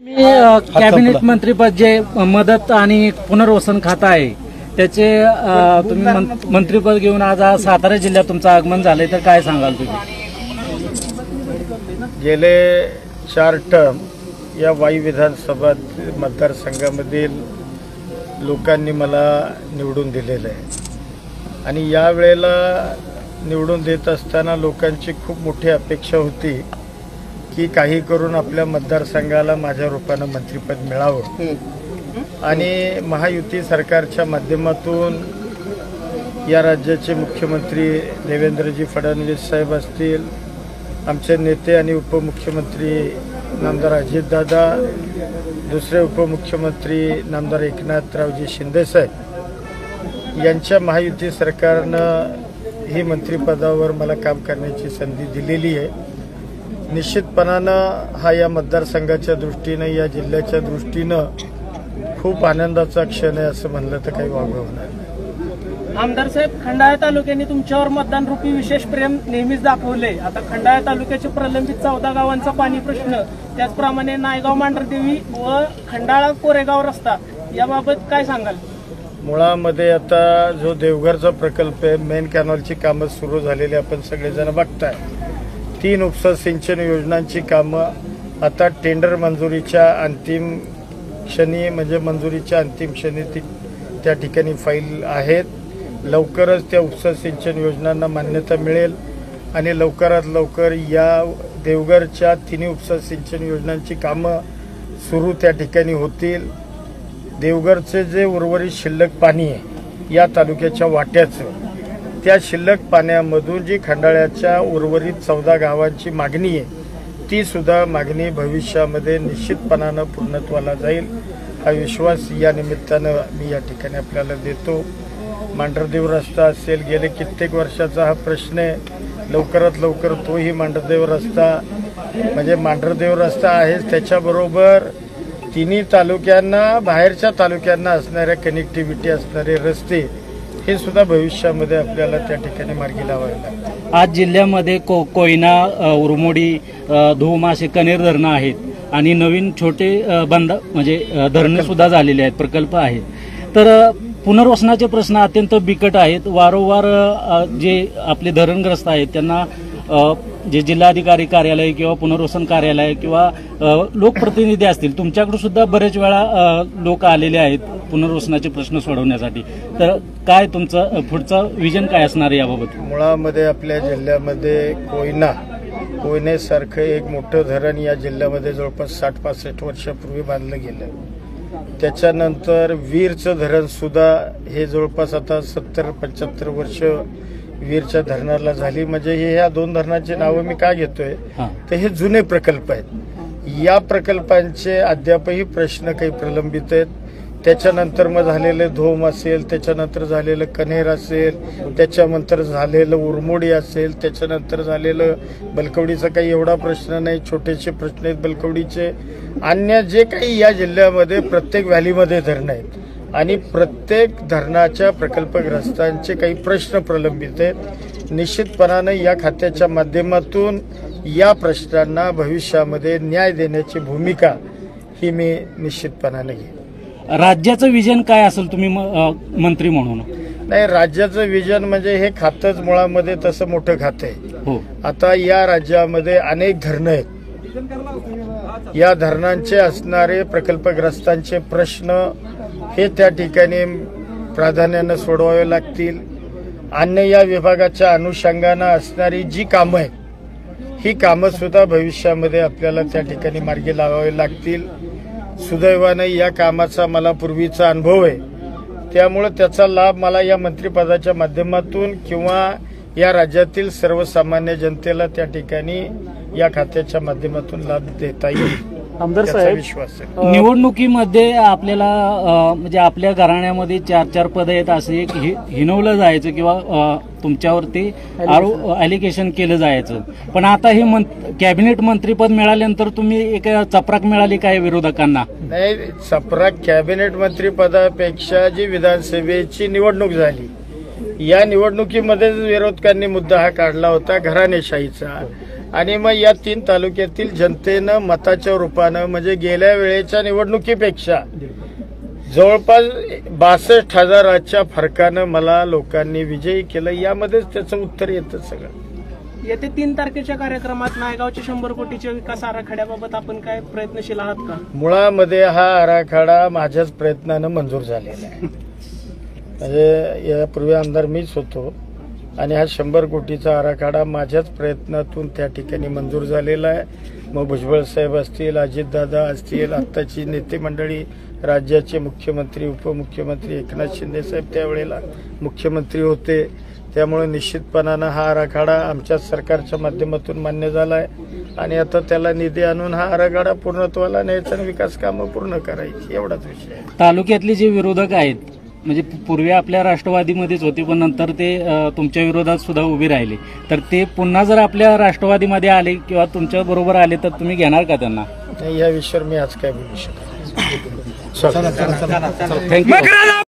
Cabinet मंत्रीपद जे मदत आणि पुनर्वसन खातं आहे त्याचे तुम्ही मंत्रीपद घेऊन आज सातारा जिल्ह्यात तुमचं आगमन झालंय, तर काय सांगाल तुम्ही? गेले 4 टर्म या वाई विधानसभा मतदारसंघामधील लोकांनी मला निवडून दिलेलं आहे आणि या वेळेला निवडून देत असताना लोकांची खूप मोठी अपेक्षा होती की काही करून आपल्या मतदारसंघाला माझ्या रूपानं मंत्रिपद मिळावं आणि महायुती सरकारच्या माध्यमातून या राज्याचे मुख्यमंत्री देवेंद्रजी फडणवीस साहेब असतील, आमचे नेते आणि उपमुख्यमंत्री नामदार अजितदादा, दुसरे उपमुख्यमंत्री नामदार एकनाथरावजी शिंदे साहेब यांच्या महायुती सरकारनं ही मंत्रिपदावर मला काम करण्याची संधी दिलेली आहे। निश्चितपणानं हा या मतदारसंघाच्या दृष्टीनं, या जिल्ह्याच्या दृष्टीनं खूप आनंदाचा क्षण आहे असं म्हणलं तर काही वावगं होणार नाही। आमदार साहेब, खंडाळा तालुक्याने तुमच्यावर मतदान रूपी विशेष प्रेम नेहमीच दाखवले। आता खंडाळा तालुक्याचे प्रलंबित 14 गावांचा पाणी प्रश्न, त्याचप्रमाणे नायगाव मांढरदेवी व खंडाळा कोरेगाव रस्ता याबाबत काय सांगाल? मुळामध्ये आता जो देवघरचा प्रकल्प आहे, मेन कॅनॉलची कामं सुरू झालेली आपण सगळेजण बघताय। 3 उपसा सिंचन योजनांची कामं आता टेंडर मंजुरीच्या अंतिम क्षणी, म्हणजे मंजुरीच्या अंतिम क्षणी त्या ठिकाणी फाईल आहेत। लवकरच त्या उपसा सिंचन योजनांना मान्यता मिळेल आणि लवकरात लवकर या देवघरच्या 3 उपसा सिंचन योजनांची कामं सुरू त्या ठिकाणी होतील। देवघरचे जे उर्वरित शिल्लक पाणी आहे या तालुक्याच्या वाट्याचं, त्या शिल्लक पाण्यामधून जी खंडाळ्याच्या उर्वरित 14 गावांची मागणी आहे ती सुद्धा मागणी भविष्यामध्ये निश्चितपणानं पूर्णत्वाला जाईल हा विश्वास या निमित्तानं मी या ठिकाणी आपल्याला देतो। मांढरदेव रस्ता असेल, गेले कित्येक वर्षाचा हा प्रश्न आहे, लवकरात लवकर तोही मांढरदेव रस्ता, म्हणजे मांढरदेव रस्ता आहेच, त्याच्याबरोबर तिन्ही तालुक्यांना, बाहेरच्या तालुक्यांना असणाऱ्या कनेक्टिव्हिटी असणारे रस्ते हे सुद्धा भविष्यामध्ये आपल्याला त्या ठिकाणी मार्गी लावावे लागतात। आज जिल्ह्यामध्ये कोयना, उरमोडी, धूम असे कनेर धरणं आहेत आणि नवीन छोटे बंद म्हणजे धरणं सुद्धा झालेले आहेत, प्रकल्प आहेत। तर पुनर्वसनाचे प्रश्न अत्यंत बिकट आहेत। वारंवार जे आपले धरणग्रस्त आहेत त्यांना जे जिल्हाधिकारी कार्यालय किंवा पुनर्वसन कार्यालय किंवा लोकप्रतिनिधी असतील, तुमच्याकडे सुद्धा बरेच वेळा लोक आलेले आहेत पुनर्वसनाचे प्रश्न सोडवण्यासाठी, तर काय तुमचं पुढचं विजन काय असणार याबाबत? मुळामध्ये आपल्या जिल्ह्यामध्ये कोयनेसारखं एक मोठं धरण या जिल्ह्यामध्ये जवळपास 60-65 वर्षापूर्वी बांधलं गेलं। त्याच्यानंतर वीरचं धरण सुद्धा हे जवळपास आता 70-75 वर्ष वीरच्या धरणाला झाली। म्हणजे ह्या 2 धरणाची नावं मी का घेतोय तर हे जुने प्रकल्प आहेत। या प्रकल्पांचे अद्यापही प्रश्न काही प्रलंबित आहेत। त्याच्यानंतर मग झालेलं धोम असेल, त्याच्यानंतर झालेलं कन्हेर असेल, त्याच्यानंतर झालेलं उरमोडी असेल, त्याच्यानंतर झालेलं बलकवडीचा काही एवढा प्रश्न नाही, छोटेसे प्रश्न आहेत बलकवडीचे। अन्य जे काही या जिल्ह्यामध्ये प्रत्येक व्हॅलीमध्ये धरणं आहेत आणि प्रत्येक धरणाच्या प्रकल्पग्रस्तांचे काही प्रश्न प्रलंबित आहेत। निश्चितपणानं या खात्याच्या माध्यमातून या प्रश्नांना भविष्यामध्ये न्याय देण्याची भूमिका ही मी निश्चितपणाने घेईन। राज्याचं विजन काय असेल तुम्ही मंत्री म्हणून? नाही, राज्याचं विजन म्हणजे हे खातंच मुळामध्ये तसं मोठं खातं आहे। आता या राज्यामध्ये अनेक धरणं आहेत, या धरणांचे असणारे प्रकल्पग्रस्तांचे प्रश्न हे त्या ठिकाणी प्राधान्यानं सोडवावे लागतील। अन्य या विभागाच्या अनुषंगानं असणारी जी कामं आहेत ही कामं सुद्धा भविष्यामध्ये आपल्याला त्या ठिकाणी मार्गी लावावे लागतील। सुदैवाने या कामाचा मला पूर्वीचा अनुभव आहे, त्यामुळे त्याचा लाभ मला या मंत्रिपदाच्या माध्यमातून किंवा या राज्यातील सर्वसामान्य जनतेला त्या ठिकाणी या खात्याच्या माध्यमातून लाभ देता येईल आमदार साहेब, निवडणुकीमध्ये आपल्याला म्हणजे आपल्या घराण्यामध्ये 4-4 पदं आहेत असं एक हिनवलं जायचं किंवा तुमच्यावरती ॲलिगेशन केलं जायचं, पण आता हे कॅबिनेट मंत्रीपद मिळाल्यानंतर तुम्ही एक चपराक मिळाली काय विरोधकांना? नाही, चपराक कॅबिनेट मंत्रिपदापेक्षा जी विधानसभेची निवडणूक झाली या निवडणुकीमध्ये विरोधकांनी मुद्दा हा काढला होता घराणेशाहीचा, आणि मग या 3 तालुक्यातील जनतेनं मताच्या रूपानं म्हणजे गेल्या वेळेच्या निवडणुकीपेक्षा जवळपास 62,000च्या फरकानं मला लोकांनी विजयी केलं. यामध्येच त्याचं उत्तर येतं सगळं. येत्या 3 तारखेच्या कार्यक्रमात नायगावच्या 100 कोटीच्या विकास आराखड्याबाबत आपण काय प्रयत्नशील आहात का? मुळामध्ये हा आराखडा माझ्याच प्रयत्नानं मंजूर झालेला आहे. म्हणजे यापूर्वी आमदार मीच होतो आणि हा 100 कोटीचा आराखडा माझ्याच प्रयत्नातून त्या ठिकाणी मंजूर झालेला आहे. मग भुजबळ साहेब असतील, अजितदादा असतील, आत्ताची नेते मंडळी, राज्याचे मुख्यमंत्री, उपमुख्यमंत्री एकनाथ शिंदे साहेब त्यावेळेला मुख्यमंत्री होते. त्यामुळे निश्चितपणानं हा आराखडा आमच्या सरकारच्या माध्यमातून मान्य झाला आहे आणि आता त्याला निधी आणून हा आराखडा पूर्णत्वाला न्यायचा आणि विकास कामं पूर्ण करायची, एवढाच विषय आहे. तालुक्यातले जे विरोधक आहेत, म्हणजे पूर्वी आपल्या राष्ट्रवादीमध्येच होते पण नंतर ते तुमच्या विरोधात सुद्धा उभे राहिले, तर ते पुन्हा जर आपल्या राष्ट्रवादीमध्ये आले किंवा तुमच्या बरोबर आले तर तुम्ही घेणार का त्यांना? या विषयावर मी आज काय बोलू शकतो. थँक्यू.